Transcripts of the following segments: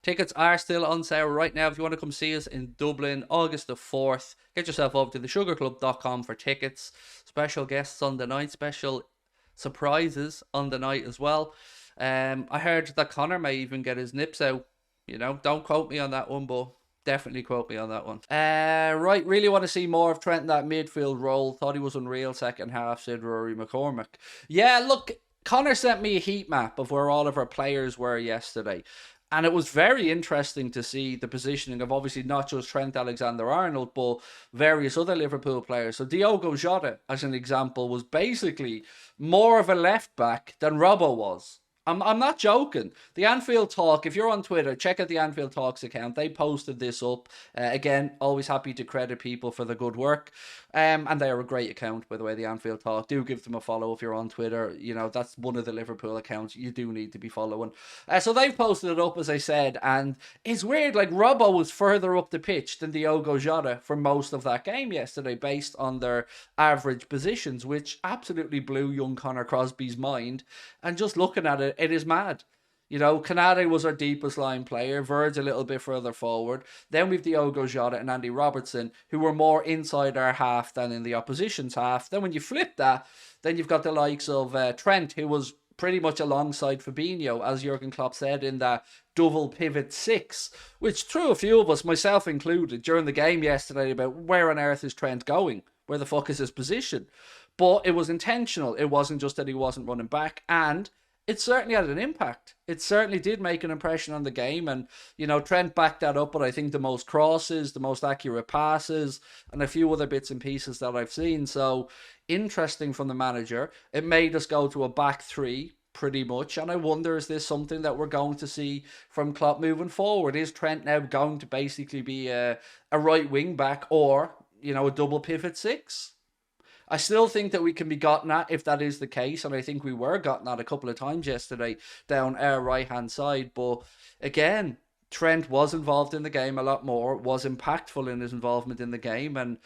Tickets are still on sale right now. If you want to come see us in Dublin, August the 4th, get yourself over to thesugarclub.com for tickets. Special guests on the night, special surprises on the night as well. I heard that Connor may even get his nips out. Don't quote me on that one, but definitely quote me on that one. Right, really want to see more of Trent in that midfield role. Thought he was unreal second half, said Rory McCormack. Yeah, look, Connor sent me a heat map of where all of our players were yesterday. And it was very interesting to see the positioning of obviously not just Trent Alexander-Arnold, but various other Liverpool players. So Diogo Jota, as an example, was basically more of a left back than Robbo was. I'm not joking. The Anfield Talk, if you're on Twitter, check out the Anfield Talks account. They posted this up. Again, always happy to credit people for the good work. And they are a great account, by the way, the Anfield Talk. Do give them a follow if you're on Twitter. That's one of the Liverpool accounts you do need to be following. So they've posted it up, as I said, and it's weird. Like, Robbo was further up the pitch than Diogo Jota for most of that game yesterday, based on their average positions, which absolutely blew young Connor Crosby's mind. And just looking at it, it is mad. Canade was our deepest line player. Verd's a little bit further forward. Then we've Diogo Jota and Andy Robertson, who were more inside our half than in the opposition's half. Then when you flip that, then you've got the likes of Trent, who was pretty much alongside Fabinho, as Jurgen Klopp said, in that double pivot six, which threw a few of us, myself included, during the game yesterday about where on earth is Trent going? Where the fuck is his position? But it was intentional. It wasn't just that he wasn't running back, and it certainly had an impact. It certainly did make an impression on the game. And, Trent backed that up, but I think the most crosses, the most accurate passes, and a few other bits and pieces that I've seen. So, interesting from the manager. It made us go to a back three, pretty much. And I wonder, is this something that we're going to see from Klopp moving forward? Is Trent now going to basically be a right wing back, or, a double pivot six? I still think that we can be gotten at if that is the case, and I think we were gotten at a couple of times yesterday down our right-hand side. But again, Trent was involved in the game a lot more, was impactful in his involvement in the game, and,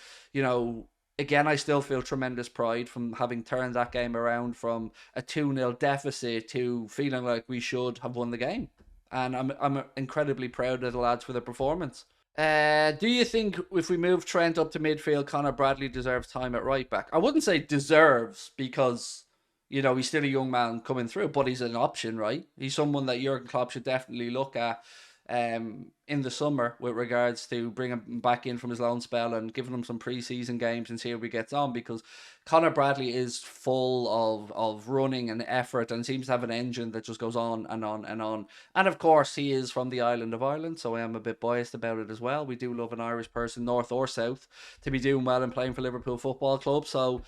again, I still feel tremendous pride from having turned that game around from a 2-0 deficit to feeling like we should have won the game. And I'm incredibly proud of the lads for their performance. Do you think if we move Trent up to midfield, Connor Bradley deserves time at right back? I wouldn't say deserves, because, he's still a young man coming through, but he's an option, right? He's someone that Jurgen Klopp should definitely look at in the summer with regards to bringing him back in from his loan spell and giving him some pre-season games and see how he gets on, because Connor Bradley is full of running and effort and seems to have an engine that just goes on and on and on. And of course, he is from the island of Ireland, so I am a bit biased about it as well. We do love an Irish person, north or south, to be doing well and playing for Liverpool Football Club. So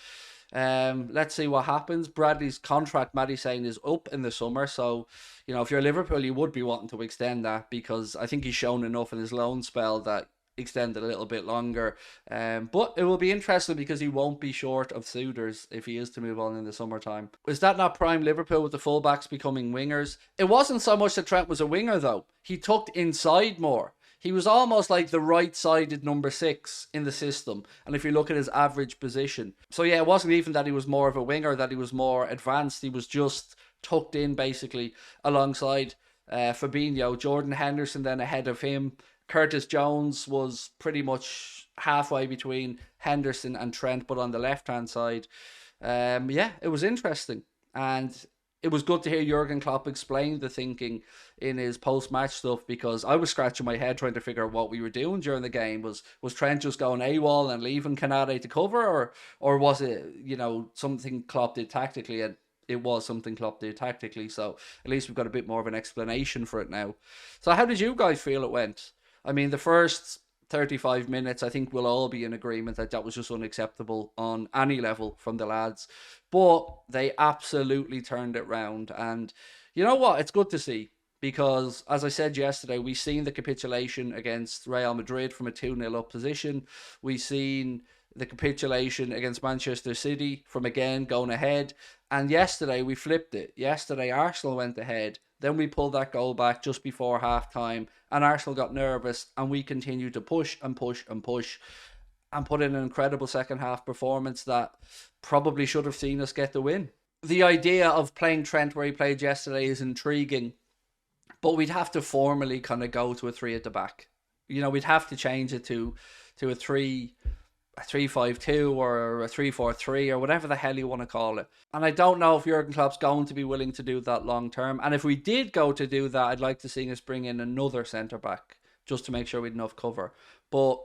let's see what happens. Bradley's contract, Maddie's saying, is up in the summer. So, if you're Liverpool, you would be wanting to extend that, because I think he's shown enough in his loan spell that extend it a little bit longer. But it will be interesting, because he won't be short of suitors if he is to move on in the summertime. Is that not prime Liverpool with the fullbacks becoming wingers? It wasn't so much that Trent was a winger, though. He tucked inside more. He was almost like the right-sided number 6 in the system, and if you look at his average position. So yeah, it wasn't even that he was more of a winger, that he was more advanced. He was just tucked in, basically, alongside Fabinho. Jordan Henderson then ahead of him. Curtis Jones was pretty much halfway between Henderson and Trent, but on the left-hand side. Yeah, it was interesting. And it was good to hear Jurgen Klopp explain the thinking in his post-match stuff, because I was scratching my head trying to figure out what we were doing during the game. Was Trent just going AWOL and leaving Canade to cover, or was it, something Klopp did tactically? And it was something Klopp did tactically, so at least we've got a bit more of an explanation for it now. So how did you guys feel it went? I mean, the first 35 minutes, I think we'll all be in agreement that was just unacceptable on any level from the lads. But they absolutely turned it round. And you know what? It's good to see, because, as I said yesterday, we've seen the capitulation against Real Madrid from a 2-0 up position. We've seen the capitulation against Manchester City from, again, going ahead. And yesterday, we flipped it. Yesterday, Arsenal went ahead. Then we pulled that goal back just before half-time, and Arsenal got nervous, and we continued to push and push and push and put in an incredible second-half performance that probably should have seen us get the win. The idea of playing Trent where he played yesterday is intriguing, but we'd have to formally kind of go to a three at the back. We'd have to change it to a 3-5-2 or a 3-4-3 or whatever the hell you want to call it. And I don't know if Jurgen Klopp's going to be willing to do that long term. And if we did go to do that, I'd like to see us bring in another centre back just to make sure we'd enough cover. But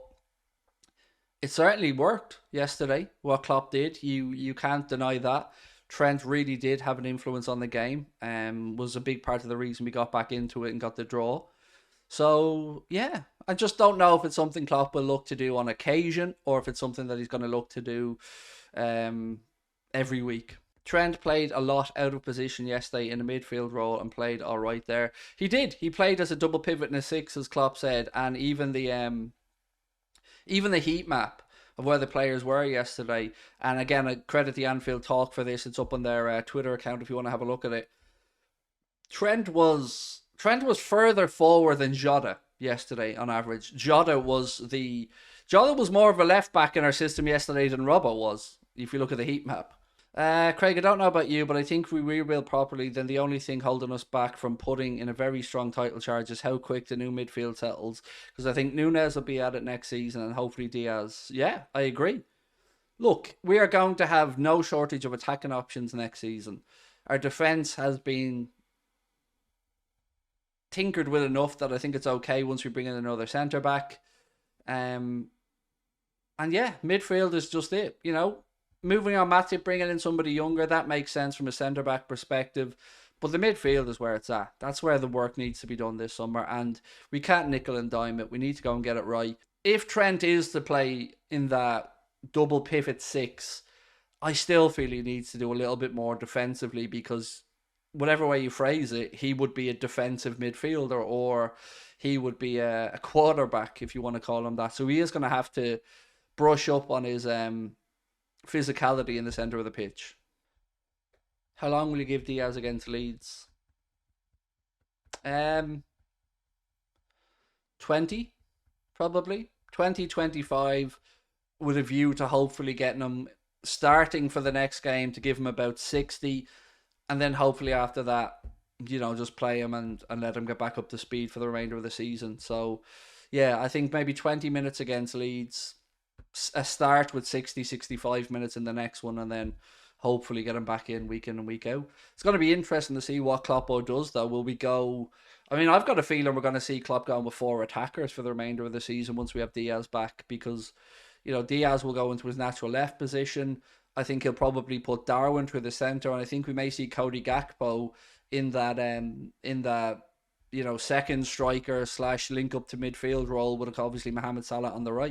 it certainly worked yesterday, what Klopp did. You can't deny that. Trent really did have an influence on the game, was a big part of the reason we got back into it and got the draw. So, yeah, I just don't know if it's something Klopp will look to do on occasion or if it's something that he's going to look to do every week. Trent played a lot out of position yesterday in a midfield role and played all right there. He did. He played as a double pivot in a six, as Klopp said, and even the heat map of where the players were yesterday. And again, I credit the Anfield Talk for this. It's up on their Twitter account if you want to have a look at it. Trent was further forward than Jota yesterday on average. Jota was more of a left back in our system yesterday than Robbo was, if you look at the heat map. Craig, I don't know about you, but I think if we rebuild properly, then the only thing holding us back from putting in a very strong title charge is how quick the new midfield settles. Because I think Núñez will be at it next season and hopefully Diaz. Yeah, I agree. Look, we are going to have no shortage of attacking options next season. Our defence has been tinkered with enough that I think it's okay once we bring in another centre back. And yeah, midfield is just it. Moving on Matip, bringing in somebody younger, that makes sense from a centre back perspective. But the midfield is where it's at. That's where the work needs to be done this summer. And we can't nickel and dime it. We need to go and get it right. If Trent is to play in that double pivot six, I still feel he needs to do a little bit more defensively, because whatever way you phrase it, he would be a defensive midfielder, or he would be a quarterback, if you want to call him that. So he is going to have to brush up on his physicality in the centre of the pitch. How long will you give Diaz against Leeds? 20, probably. 20, 25, with a view to hopefully getting him starting for the next game to give him about 60. And then hopefully after that, just play him and let him get back up to speed for the remainder of the season. So, yeah, I think maybe 20 minutes against Leeds, a start with 60, 65 minutes in the next one, and then hopefully get him back in and week out. It's going to be interesting to see what Kloppo does, though. Will we go... I mean, I've got a feeling we're going to see Klopp going with 4 attackers for the remainder of the season once we have Diaz back, because, Diaz will go into his natural left position. I think he'll probably put Darwin through the centre, and I think we may see Cody Gakpo in that second striker / link up to midfield role with obviously Mohamed Salah on the right.